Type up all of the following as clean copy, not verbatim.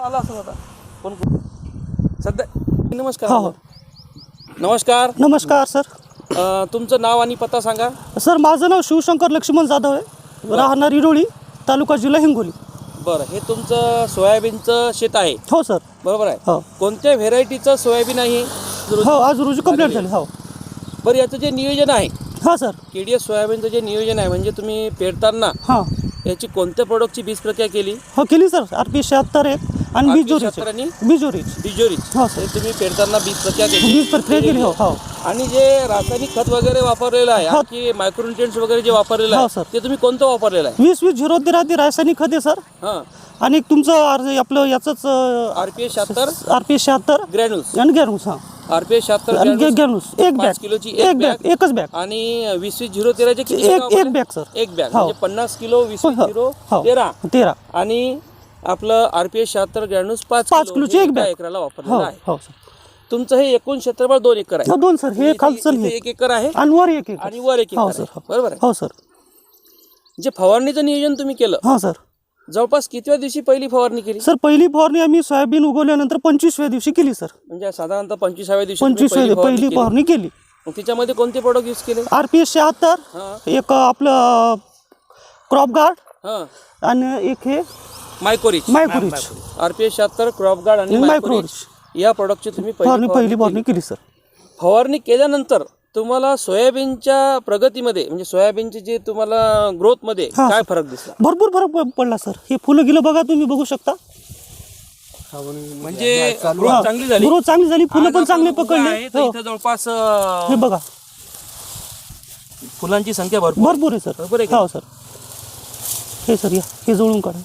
आला असं होता पण सध्या नमस्कार. हो. नमस्कार. नमस्कार सर. तुमचं नाव आणि पत्ता सांगा. सर माझं नाव शिवशंकर लक्ष्मण जाधव आहे, राहणार इरोळी, तालुका जिल्हा हिंगोली. बरं, हे तुमचं सोयाबीनचं शेत आहे? हो सर. बरोबर आहे. हो कोणत्या व्हेरायटीचं सोयाबीन आहे? हो, आज रोजी कंप्लीट झाली. हो. बरं, याचं जे नियोजन आहे हां सर. केडीएस सोयाबीनचं जे नियोजन आहे, म्हणजे तुम्ही पेरताना हां याची कोणत्या प्रोडक्टची बीज प्रक्रिया केली? हो केली सर. RP 76 आहे आणि बिजोरी. 76 आणि बिजोरी. हो सर, तुम्ही पेरताना बीज प्रक्रिया केली? बीज प्रक्रिया केली. हो हो. आणि जे रासायनिक खत वगैरे वापरलेलं आहे की मायक्रोन्युट्रिएंट्स वगैरे जे वापरलेलं आहे ते तुम्ही कोणतं वापरलेलं आहे? 20-20-013 ते रासायनिक खत आहे सर. हां. आणि तुमचं आपलं याचंच RP 76 RP 76 ग्रॅन्युल्स. आणि गॅनुस. हां, RP 76 गॅनुस एक 5 बॅग, किलोची एक बॅग, एकच बॅग. आणि 20-20-013 चे एक बॅग सर. एक बॅग म्हणजे 50 किलो 20-013 आणि आपलं RP 76 ग्रॅन्युल्स 5 किलोची एक बॅग एकराला वापरलेलं आहे. हो सर. तुमचं हे एकूण क्षेत्रफळ 2 एकर आहे? 2 सर. हे खालचं 1 एकर आहे आणि वर 1 एकर आणि वर 1 एकर आहे. बरोबर आहे. हो सर. जे फवारणीचं नियोजन तुम्ही केलं, हो सर. जवळपास कितव्या दिवशी पहिली फवारणी केली? सर पहिली फवारणी आम्ही सोयाबीन उगवल्यानंतर 25व्या दिवशी केली सर. म्हणजे साधारणतः 25व्या दिवशी पहिली फवारणी केली. मग त्याच्यामध्ये कोणते प्रोडक्ट यूज केले? RP 76, एक आपलं क्रॉप गार्ड आणि एक हे मायक्रोरिच. RP 76 क्रॉप गार्ड आणि मायक्रोरिच या प्रोडक्टची तुम्ही पहिली फवारणी केली सर. फवारणी केल्यानंतर तुम्हाला सोयाबीनच्या प्रगतीमध्ये म्हणजे सोयाबीनची जे तुम्हाला ग्रोथ मध्ये काय फरक दिसला? भरपूर फरक पडला सर. हे फुलं गेलं बघा, तुम्ही बघू शकता. म्हणजे ग्रोथ चांगली झाली. ग्रोथ चांगली झाली, फुलं पण चांगले पकडले. इथं जवळपास हे बघा फुलांची संख्या भरपूर आहे सर. बरोबर आहे. हो सर. हे सर या, हे जवळून काढा.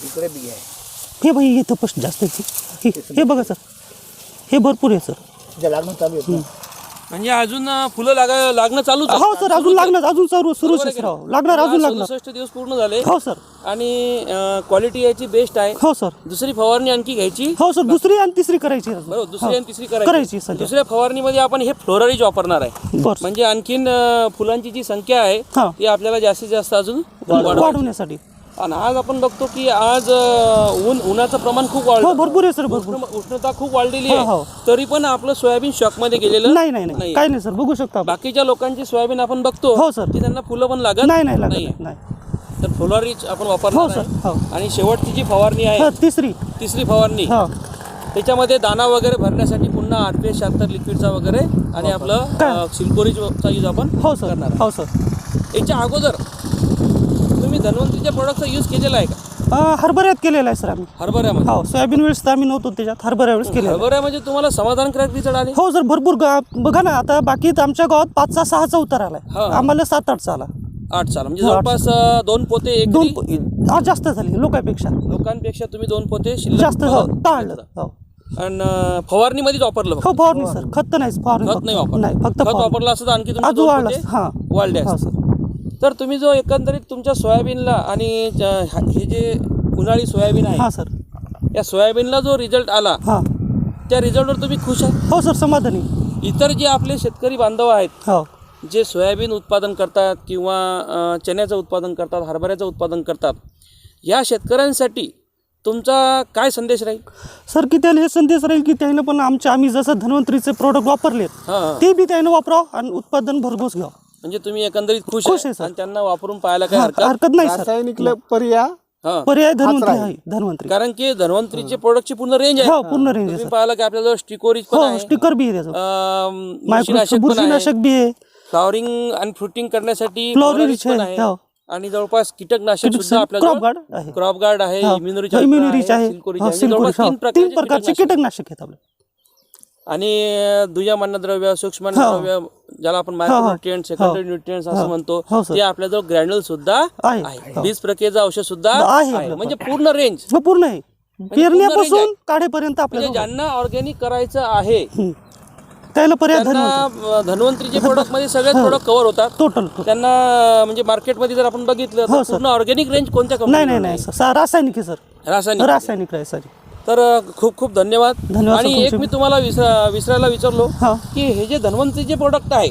इकडे बी आहे. हे बाई हे तपस जास्त आहे. हे बघा सर, हे भरपूर आहे सर. लागणं चालू आहे म्हणजे अजून फुलं लागणं चालू? हो सर, अजून लागणार, अजून सुरू लागणार, अजून लागणार. 67 दिवस पूर्ण झाले. हो सर. आणि क्वालिटी याची बेस्ट आहे. हो सर. दुसरी फवारणी आणखी घ्यायची? हो सर, दुसरी आणि तिसरी करायची. बरोबर, दुसरी आणि तिसरी करायची. दुसऱ्या फवारणीमध्ये आपण हे फ्लोरारीज वापरणार आहे, म्हणजे आणखीन फुलांची जी संख्या आहे ती आपल्याला जास्तीत जास्त अजून वाढवण्यासाठी. आणि आज आपण बघतो की आज उन्हाचं प्रमाण खूप वाढलं. भरपूर आहे सर. भरपूर उष्णता खूप वाढलेली आहे, तरी पण आपलं सोयाबीन शॉक मध्ये गेलेलं नाही. काही नाही सर, बघू शकता. बाकीच्या लोकांची सोयाबीन आपण बघतो हो सर की त्यांना फुलं पण लागत नाही. तर फ्लोरारीज आपण वापरणार आहे. आणि शेवटची जी फवारणी आहे तिसरी फवारणी, त्याच्यामध्ये दाना वगैरे भरण्यासाठी पुन्हा RP 76 लिक्विडचा वगैरे आणि आपलं सिल्कोरीजचा यूज आपण करणार. हो सर. याच्या अगोदर तुम्ही धन्वंतरीच्या प्रोडक्टचा यूज केलेला आहे का? हरभऱ्यात केलेला आहे सर आम्ही. हरभऱ्यामध्ये? हो, सोयाबीन वेळेस तर आम्ही नव्हतो त्याच्यात, हरभऱ्या वेळेस केलं. हरभऱ्या म्हणजे तुम्हाला समाधानकारक रिझल्ट आले? हो सर, भरपूर. बघा ना, आता बाकी आमच्या गावात 5-6चा उतार आलाय, आम्हाला 7-8चा आला. 8 साल म्हणजे जवळपास 2 पोते एक जास्त झाली लोकांपेक्षा तुम्ही 2 पोते जास्त टाळलं. आणि फवारणीमध्येच वापरलं? हो, फवारणी सर. खत नाही वापरलं. फक्त खत वापरलं असं आणखी वाढले. तर तुम्ही जो एकंदरीत तुमच्या सोयाबीनला आणि हे जे उन्हाळी सोयाबीन आहे सर, या सोयाबीनला जो रिझल्ट आला त्या रिझल्टवर तुम्ही खुश आहे? हो सर, समाधानी. इतर जे आपले शेतकरी बांधव आहेत जे सोयाबीन उत्पादन करतात किंवा चण्याचं उत्पादन करतात, हरभऱ्याचं उत्पादन करतात, या शेतकऱ्यांसाठी तुमचा काय संदेश राहील? सर की त्याला हे संदेश राहील की त्यानं पण आम्ही जसं धन्वंतरीचे प्रोडक्ट वापरलेत ते बी त्यानं वापरावं आणि उत्पादन भरघोस घ्यावं. म्हणजे तुम्ही एकंदरीत खुश आहे आणि त्यांना वापरून पाहायला काय हरकत नाही. रासायनिक पर्याय धन्वंतरी, कारण की धन्वंतरीचे प्रोडक्टची पूर्ण रेंज आहे. पूर्ण रेंज तुम्ही पाहायला की आपल्याजवळ स्टिकोरीज पण आहे, स्टिकर बी आहे, बुरशीनाशक बी आहे, फ्लॉवरिंग आणि फ्रुटिंग करण्यासाठी फ्लॉवरिज आहे, आणि जवळपास कीटकनाशक सुद्धा आपल्याला क्रॉप गार्ड आहे, इम्युनिरीच आहे, 3 प्रकारचे कीटकनाशक आहेत आपल्याला. आणि दुय्यम अन्नद्रव्य, सूक्ष्म अन्नद्रव्य ज्याला आपण मायक्रोन्युट्रिएंट्स, सेकंडरी न्यूट्रिएंट्स असं म्हणतो, ते आपल्याजवळ ग्रॅन्युल सुद्धा आहे, बीज प्रक्रियेचं औषध सुद्धा आहे. म्हणजे पूर्ण रेंज पूर्ण आहे, पेरण्यापासून काढेपर्यंत. आपल्याला ज्यांना ऑर्गॅनिक करायचं आहे त्याला पर्याय धन्वंतरीचे प्रोडक्ट मध्ये सगळे प्रोडक्ट कव्हर होतात टोटल. त्यांना म्हणजे मार्केटमध्ये जर आपण बघितलं तर पूर्ण ऑर्गॅनिक रेंज कोणत्या कंपनी? नाही रासायनिक आहे सर. रासायनिक आहे सर. तर खूप खूप धन्यवाद. आणि एक मी तुम्हाला विसरायला विचारलो की हे जे धन्वंतरीचे प्रोडक्ट आहे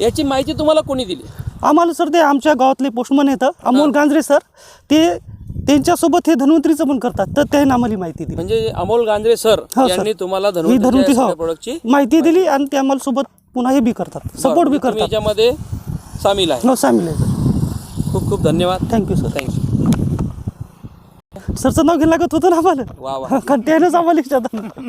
याची माहिती तुम्हाला कोणी दिली? आम्हाला सर ते आमच्या गावातले पोस्टमन येतं अमोल गांजरे सर, ते त्यांच्यासोबत हे धन्वंतरीचं पण करतात, तर त्यांनी आम्हाला माहिती दिली. म्हणजे अमोल गांजरे सर हो, सर. यांनी तुम्हाला ही धन्वंतरी प्रोडक्टची माहिती दिली आणि ते आम्हाला सोबत पुन्हा हे बी करतात, सपोर्ट बी करतात. याच्यामध्ये सामील आहे. हो, सामील आहे सर. खूप खूप धन्यवाद. Thank you sir. थँक्यू. सरचं नाव घ्यायला लागत होतं ना आम्हाला, वा वा. कारण त्यानंच आम्हाला विचारतात.